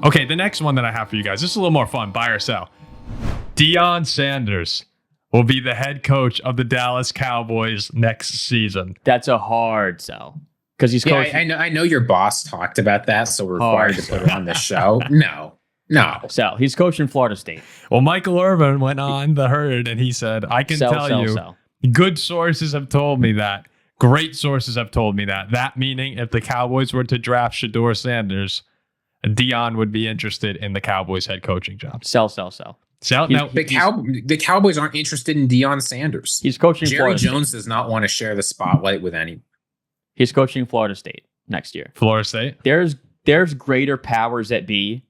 Okay, the next one that I have for you guys, this is a little more fun. Buy or sell. Deion Sanders will be the head coach of the Dallas Cowboys next season. That's a hard sell. Because he's coaching. I know your boss talked about that, so we're required to put it on the show. No. Sell. He's coaching Florida State. Well, Michael Irvin went on the herd and he said, I can tell you, good sources have told me that. Great sources have told me that. That meaning if the Cowboys were to draft Shedeur Sanders, Deion would be interested in the Cowboys head coaching job. Sell. No, the Cowboys aren't interested in Deion Sanders. He's coaching Jerry Florida Jones State. does not want to share the spotlight with anyone. He's coaching Florida State next year. Florida State? There's greater powers that be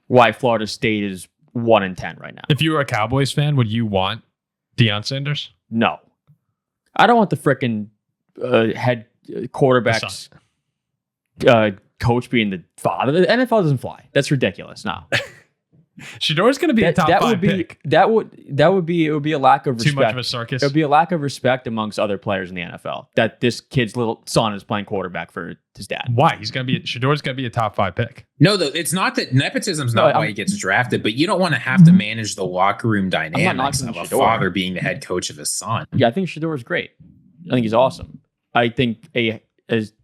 why Florida State is 1-10 right now. If you were a Cowboys fan, would you want Deion Sanders? No. I don't want the frickin' head quarterback's coach being the father. The NFL doesn't fly. That's ridiculous. No. Shedeur's going to be a top 5 pick. It would be a lack of respect. Too much of a circus. It would be a lack of respect amongst other players in the NFL that this kid's little son is playing quarterback for his dad. Why? Shedeur's going to be a top 5 pick. No, though, it's not that nepotism's not why he gets drafted, but you don't want to have to manage the locker room dynamics of a father being the head coach of his son. Yeah, I think Shedeur is great. I think he's awesome. I think a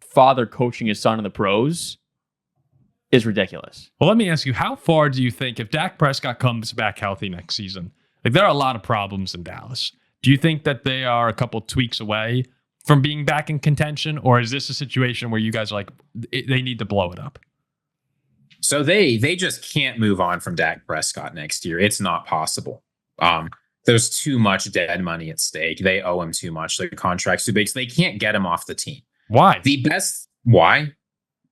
father coaching his son in the pros is ridiculous. Well, let me ask you, how far do you think if Dak Prescott comes back healthy next season, like there are a lot of problems in Dallas. Do you think that they are a couple tweaks away from being back in contention, or is this a situation where you guys are like, they need to blow it up? So they just can't move on from Dak Prescott next year. It's not possible. There's too much dead money at stake. They owe him too much. Their contract's too big, so they can't get him off the team. Why? Why?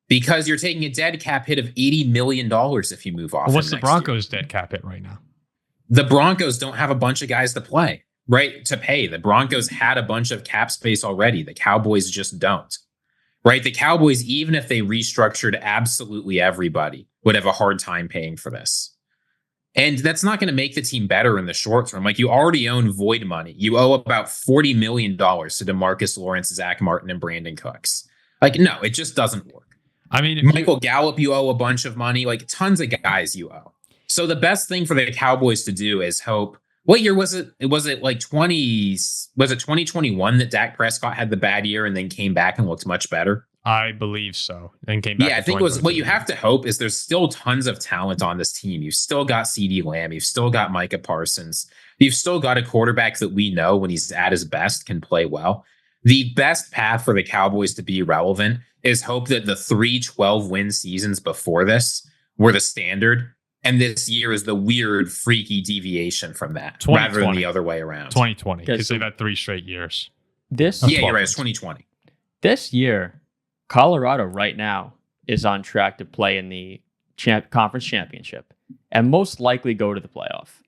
Because you're taking a dead cap hit of $80 million if you move off. What's the Broncos' dead cap hit right now? The Broncos don't have a bunch of guys to play, right? To pay. The Broncos had a bunch of cap space already. The Cowboys just don't, right? The Cowboys, even if they restructured absolutely everybody, would have a hard time paying for this. And that's not going to make the team better in the short term. Like, you already own void money. You owe about $40 million to DeMarcus Lawrence, Zach Martin, and Brandon Cooks. Like, no, it just doesn't work. I mean, Michael Gallup, you owe a bunch of money, like tons of guys you owe. So the best thing for the Cowboys to do is hope. What year was it? Was it 2021 that Dak Prescott had the bad year and then came back and looked much better? I believe so. And came back. Yeah, I think it was. What you have to hope is there's still tons of talent on this team. You've still got CeeDee Lamb. You've still got Micah Parsons. You've still got a quarterback that we know when he's at his best can play well. The best path for the Cowboys to be relevant is hope that the 3 12-win seasons before this were the standard, and this year is the weird, freaky deviation from that, rather than the other way around. 2020, because they've had 3 straight years. You're right. It's 2020. This year, Colorado right now is on track to play in the conference championship and most likely go to the playoff.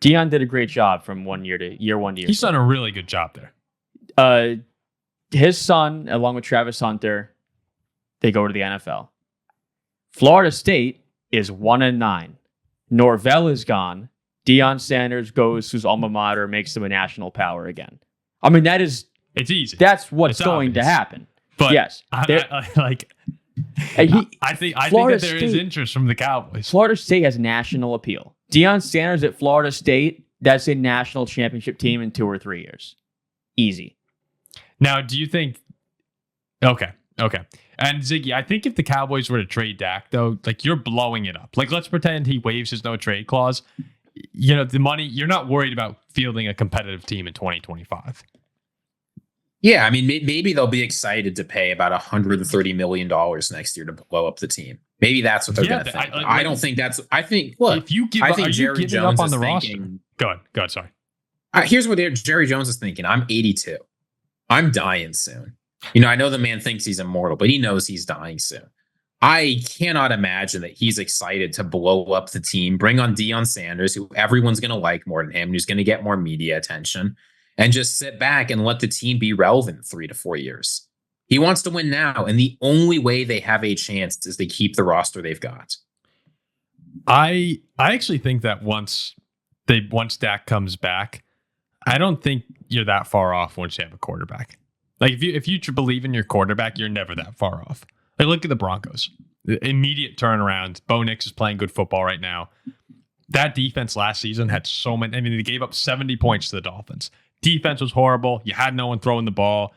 Deion did a great job from year 1 to year. He's done a really good job there. His son, along with Travis Hunter, they go to the NFL. Florida State is 1-9. Norvell is gone. Deion Sanders goes to his alma mater, makes them a national power again. I mean, it's easy. That's what's going to happen. But yes, I think that there is interest from the Cowboys. Florida State has national appeal. Deion Sanders at Florida State, that's a national championship team in 2 or 3 years. Easy. Now, do you think... Okay. And Ziggy, I think if the Cowboys were to trade Dak, though, like, you're blowing it up. Like, let's pretend he waives his no-trade clause. You know, the money, you're not worried about fielding a competitive team in 2025. Yeah, I mean, maybe they'll be excited to pay about $130 million next year to blow up the team. Maybe that's what they're going to think. I don't think that's... I think, look, if you give I up, think Jerry Jones up on is the thinking... roster? Go ahead, sorry. Here's what Jerry Jones is thinking. I'm 82. I'm dying soon. You know, I know the man thinks he's immortal, but he knows he's dying soon. I cannot imagine that he's excited to blow up the team, bring on Deion Sanders, who everyone's going to like more than him, who's going to get more media attention, and just sit back and let the team be relevant 3 to 4 years. He wants to win now, and the only way they have a chance is they keep the roster they've got. I actually think that once Dak comes back, I don't think you're that far off once you have a quarterback. Like, if you believe in your quarterback, you're never that far off. Like, look at the Broncos. immediate turnaround. Bo Nix is playing good football right now. That defense last season had so many. I mean, they gave up 70 points to the Dolphins. Defense was horrible. You had no one throwing the ball.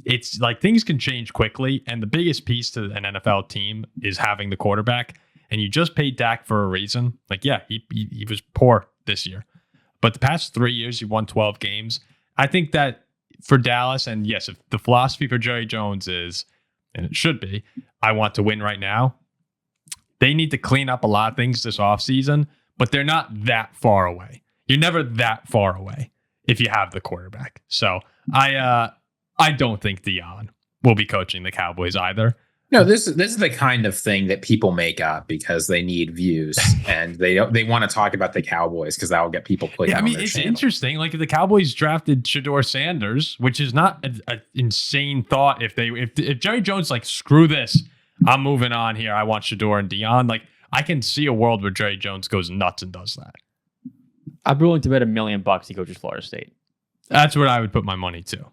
It's like things can change quickly. And the biggest piece to an NFL team is having the quarterback. And you just paid Dak for a reason. Like, yeah, he was poor this year. But the past 3 years, he won 12 games. I think that for Dallas, and yes, if the philosophy for Jerry Jones is, and it should be, I want to win right now, they need to clean up a lot of things this offseason, but they're not that far away. You're never that far away if you have the quarterback. So I don't think Deion will be coaching the Cowboys either. No, this is the kind of thing that people make up because they need views and they want to talk about the Cowboys because that will get people clicking. Yeah, I mean, it's interesting. Like if the Cowboys drafted Shedeur Sanders, which is not an insane thought. If Jerry Jones like screw this, I'm moving on here. I want Shedeur and Deion. Like I can see a world where Jerry Jones goes nuts and does that. I'm willing to bet $1 million he coaches Florida State. That's what I would put my money to.